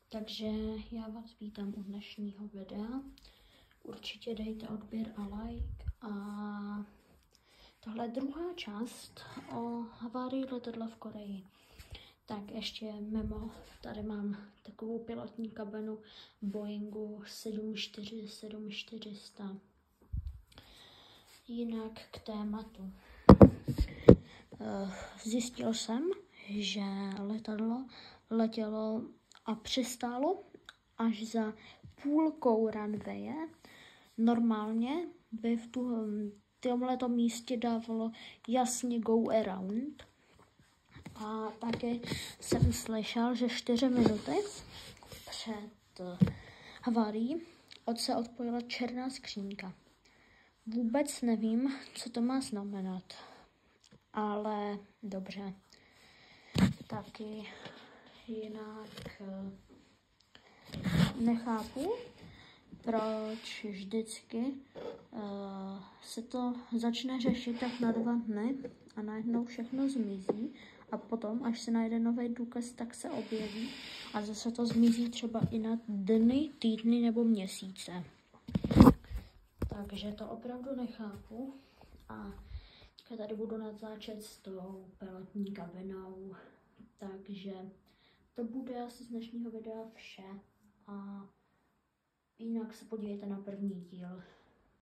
Takže já vás vítám u dnešního videa. Určitě dejte odběr a like. A tohle je druhá část o havárii letadla v Koreji. Tak ještě mimo, tady mám takovou pilotní kabinu Boeingu 747-400. Jinak k tématu. Zjistil jsem, že letadlo letělo a přistálo až za půlkou runwaye. Normálně by v tomhleto místě dávalo jasně go around. A taky jsem slyšel, že 4 minuty před havárií se odpojila černá skřínka. Vůbec nevím, co to má znamenat, ale dobře. Taky jinak nechápu, proč vždycky se to začne řešit tak na 2 dny a najednou všechno zmizí a potom, až se najde nový důkaz, tak se objeví a zase to zmizí třeba i na dny, týdny nebo měsíce. Takže to opravdu nechápu a tady budu natáčet s tou pilotní kabinou, takže to bude asi z dnešního videa vše a jinak se podívejte na první díl.